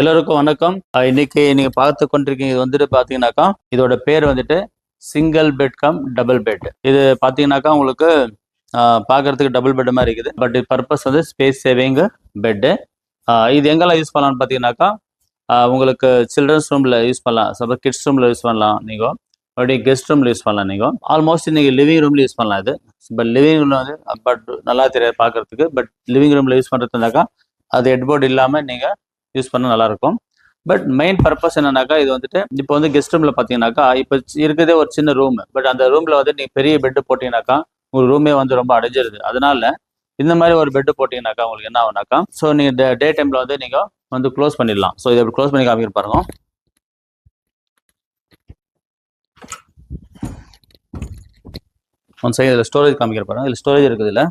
எல்லோருக்கும் வணக்கம். இன்னைக்கு நீங்க பார்த்து கொண்டிருக்கீங்க. இது வந்துட்டு பாத்தீங்கன்னாக்கா இதோட பேர் வந்துட்டு single bed cum double bed. இது பாத்தீங்கன்னாக்கா உங்களுக்கு பார்க்கறதுக்கு டபுள் பெட் மாதிரி இருக்குது. பட் பர்பஸ் வந்து ஸ்பேஸ் சேவிங் பெட்டு. இது எங்கெல்லாம் யூஸ் பண்ணலாம்னு பார்த்தீங்கன்னாக்கா உங்களுக்கு சில்ட்ரன்ஸ் ரூமில் யூஸ் பண்ணலாம், சப்போஸ் கிட்ஸ் ரூமில் யூஸ் பண்ணலாம், நீங்கள் மறுபடியும் கெஸ்ட் ரூமில் யூஸ் பண்ணலாம். நீங்கள் ஆல்மோஸ்ட் நீங்கள் லிவிங் ரூமில் யூஸ் பண்ணலாம். இது பட் லிவிங் ரூமில் வந்து பட் நல்லா தெரியாது பார்க்கறதுக்கு. பட் லிவிங் ரூமில் யூஸ் பண்ணுறதுனாக்கா அது ஹெட்போர்ட் இல்லாமல் நீங்கள் யூஸ் பண்ண நல்லாயிருக்கும். பட் மெயின் பர்பஸ் என்னன்னாக்கா இது வந்துட்டு இப்போ வந்து கெஸ்ட் ரூமில் பார்த்தீங்கன்னாக்கா இப்போ இருக்கிறதே ஒரு சின்ன ரூம். பட் அந்த ரூமில் வந்து நீங்கள் பெரிய பெட்டு போட்டிங்கனாக்கா உங்களுக்கு ரூமே வந்து ரொம்ப அடைஞ்சிருது. அதனால இந்த மாதிரி ஒரு பெட்டு போட்டிங்கனாக்கா உங்களுக்கு என்ன ஆகுனாக்கா, ஸோ நீங்கள் டே டைமில் வந்து நீங்கள் வந்து க்ளோஸ் பண்ணிடலாம். ஸோ இதை க்ளோஸ் பண்ணி காமிக்கிற பாருங்க. ஒன் சைடு இதில் ஸ்டோரேஜ் காமிக்கிற பாருங்க. இதில் ஸ்டோரேஜ் இருக்குது. இல்லை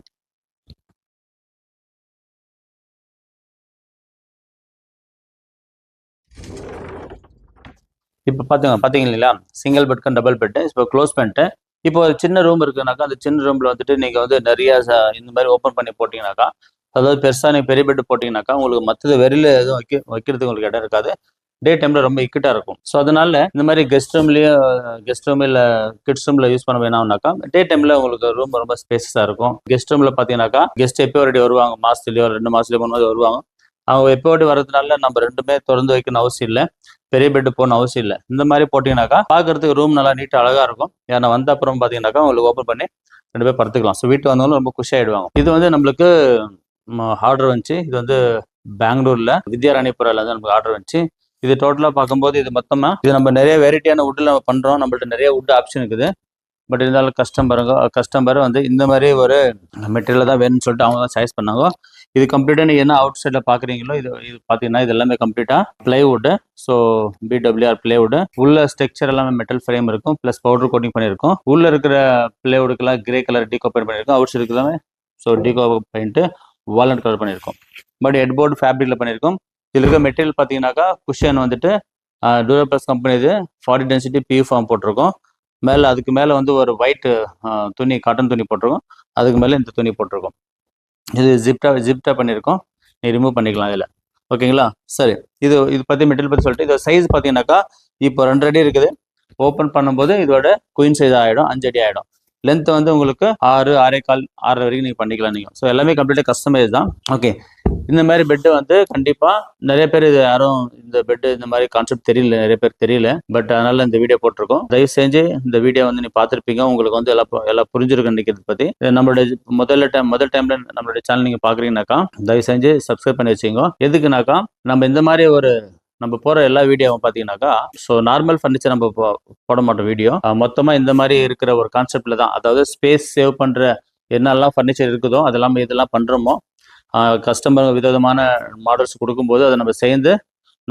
இப்போ பார்த்தீங்க இல்லையா, சிங்கிள் பெட்க்கு டபுள் பெட்டு இப்போ க்ளோஸ் பண்ணிட்டு இப்போ ஒரு சின்ன ரூம் இருக்குனாக்கா அந்த சின்ன ரூமில் வந்துட்டு நீங்கள் வந்து நிறைய இந்த மாதிரி ஓப்பன் பண்ணி போட்டிங்கனாக்கா, அதாவது பெருசாக நீங்கள் பெரிய பெட்டு போட்டிங்கனாக்கா உங்களுக்கு மற்றது வெளியில் எதுவும் வைக்கிறதுக்கு உங்களுக்கு இடம் இருக்காது. டே டைமில் ரொம்ப இக்கட்டாக இருக்கும். ஸோ அதனால இந்த மாதிரி கெஸ்ட் ரூம் இல்லை கிட்ஸ் ரூமில் யூஸ் பண்ண வேணாம்னாக்கா டே டைமில் உங்களுக்கு ரூம் ரொம்ப ஸ்பேஸஸாக இருக்கும். கெஸ்ட் ரூமில் பார்த்தீங்கன்னாக்கா கெஸ்ட் எப்போ ரெடி வருவாங்க, மாதத்துலையோ 2 மாதத்துலையோ 3 மாதம் வருவாங்க. அவங்க எப்போடி வர்றதுனால நம்ம ரெண்டுமே திறந்து வைக்கணும் அவசியம் இல்லை, பெரிய பெட்டு போகணும் அவசியம் இல்லை. இந்த மாதிரி போட்டிங்கனாக்கா பார்க்கறதுக்கு ரூம் நல்லா நீட்டாக அழகாக இருக்கும். ஏன்னா வந்த அப்புறம் பார்த்தீங்கன்னாக்கா உங்களுக்கு ஓப்பன் பண்ணி 2 பேர் படுத்துக்கலாம். ஸோ வீட்டு வந்தாலும் ரொம்ப குஷியாகிடுவாங்க. இது வந்து நம்மளுக்கு ஆர்டர் வந்துச்சு. இது வந்து பெங்களூரில் வித்யாராணிபுரால வந்து நமக்கு ஆர்டர் வந்துச்சு. இது டோட்டலாக பார்க்கும்போது இது மொத்தமாக இது நம்ம நிறைய வெரைட்டியான வுட்டில் நம்ம பண்ணுறோம். நம்மள்ட்ட நிறைய வுட் ஆப்ஷன் இருக்குது. பட் இருந்தாலும் கஸ்டமர் வந்து இந்த மாதிரி ஒரு மெட்டீரியல் தான் வேணும்னு சொல்லிட்டு அவங்க தான் சாய்ஸ் பண்ணாங்க. இது கம்ப்ளீட்டாக நீங்கள் என்ன அவுட் சைடில் பார்க்குறீங்களோ இது பார்த்தீங்கன்னா இது எல்லாமே கம்ப்ளீட்டாக பிளைவுட்டு. So BWR plywood. உள்ள ஸ்ட்ரக்சர் எல்லாமே மெட்டல் ஃப்ரேம் இருக்கும், ப்ளஸ் பவுடர் கோட்டிங் பண்ணியிருக்கோம். உள்ள இருக்கிற பிளைவுடுக்கெல்லாம் கிரே கலர் டீகோ பெயிண்ட் பண்ணியிருக்கோம். அவுட் சைடு எல்லாமே ஸோ டீகோ பெயிண்ட்டு வால்நட் கலர் பண்ணியிருக்கோம். பட் ஹெட்போர்டு ஃபேப்ரிக்கில் பண்ணியிருக்கோம். இதில் இருக்கிற மெட்டீரியல் பார்த்தீங்கன்னாக்கா குஷன் வந்துட்டு டூரோப்ளஸ் கம்பெனி இது 40 டென்சிட்டி PU ஃபார்ம் போட்டிருக்கோம். மேலே அதுக்கு மேலே வந்து ஒரு ஒயிட் துணி, காட்டன் துணி போட்டிருக்கோம். அதுக்கு மேலே இந்த துணி போட்டிருக்கோம். இது ஜிப்டா பண்ணியிருக்கோம். நீ ரிமூவ் பண்ணிக்கலாம் இதில். ஓகேங்களா? சரி, இது பற்றி மெட்டீரியல் பற்றி சொல்லிட்டு இதோட சைஸ் பார்த்தீங்கன்னாக்கா இப்போ 2 அடி இருக்குது. ஓப்பன் பண்ணும்போது இதோட குயின் சைஸ் ஆகிடும், 5 அடி ஆகிடும். லென்த் வந்து உங்களுக்கு 6, 6.25, 6 வரைக்கும் நீங்கள் பண்ணிக்கலாம் நீங்கள். ஸோ எல்லாமே கம்ப்ளீட்டாக கஸ்டமைஸ் தான். ஓகே, இந்த மாதிரி பெட்டு வந்து கண்டிப்பாக நிறைய பேர் இது யாரும் இந்த பெட்டு இந்த மாதிரி கான்செப்ட் தெரியல, நிறைய பேர் தெரியல. பட் அதனால இந்த வீடியோ போட்டிருக்கோம். தயவு செஞ்சு இந்த வீடியோ வந்து நீ பார்த்துருப்பீங்க. உங்களுக்கு வந்து எல்லாம் புரிஞ்சிருக்கு நினைக்கிறது பற்றி. நம்மளுடைய முதல் டைம்ல நம்மளுடைய சேனல் நீங்கள் பார்க்குறீங்கனாக்கா தயவு செஞ்சு சப்ஸ்கிரைப் பண்ணி வச்சுக்கோங்க. எதுக்குனாக்கா நம்ம இந்த மாதிரி நம்ம போகிற எல்லா வீடியோவும் பார்த்தீங்கன்னாக்கா ஸோ நார்மல் ஃபர்னிச்சர் நம்ம போட மாட்டோம் வீடியோ. மொத்தமாக இந்த மாதிரி இருக்கிற ஒரு கான்செப்டில் தான், அதாவது ஸ்பேஸ் சேவ் பண்ணுற என்னெல்லாம் ஃபர்னிச்சர் இருக்குதோ அதெல்லாம் இதெல்லாம் பண்ணுறோமோ கஸ்டமர் விதவிதமான மாடல்ஸ் கொடுக்கும்போது அதை நம்ம சேர்ந்து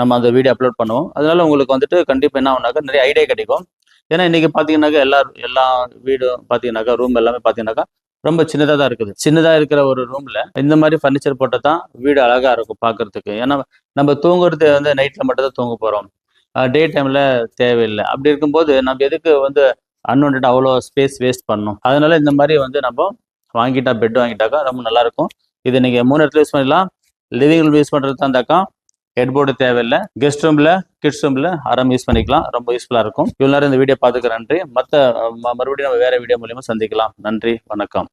நம்ம அந்த வீடியோ அப்லோட் பண்ணுவோம். அதனால உங்களுக்கு வந்துட்டு கண்டிப்பாக என்ன ஆகுனாக்கா நிறைய ஐடியா கிடைக்கும். ஏன்னா இன்றைக்கி பார்த்தீங்கன்னாக்கா எல்லா வீடும் பார்த்தீங்கன்னாக்கா ரூம் எல்லாமே பார்த்தீங்கன்னாக்கா ரொம்ப சின்னதாக தான் இருக்குது. சின்னதாக இருக்கிற ஒரு ரூமில் இந்த மாதிரி ஃபர்னிச்சர் போட்டால் தான் வீடு அழகாக இருக்கும் பார்க்கறதுக்கு. ஏன்னா நம்ம தூங்குறது வந்து நைட்டில் மட்டும் தான் தூங்க போகிறோம், டே டைமில் தேவையில்லை. அப்படி இருக்கும்போது நம்ம எதுக்கு வந்து அன்வான்டட் அவ்வளோ ஸ்பேஸ் வேஸ்ட் பண்ணணும்? அதனால இந்த மாதிரி வந்து நம்ம பெட் வாங்கிட்டாக்கா ரொம்ப நல்லாயிருக்கும். இது நீங்கள் 3 இடத்துல யூஸ் பண்ணலாம். லிவிங் ரூம் யூஸ் பண்ணுறது தான் இருந்தாக்கா ஹெட்போர்டு தேவையில்லை. கெஸ்ட் ரூமில் கிட்ஸ் ரூமில் ஆராம் யூஸ் பண்ணிக்கலாம். ரொம்ப யூஸ்ஃபுல்லாக இருக்கும். இவ்வளோ நேரம் இந்த வீடியோ பார்த்துக்க நன்றி. மறுபடியும் நம்ம வேறு வீடியோ மூலியமாக சந்திக்கலாம். நன்றி, வணக்கம்.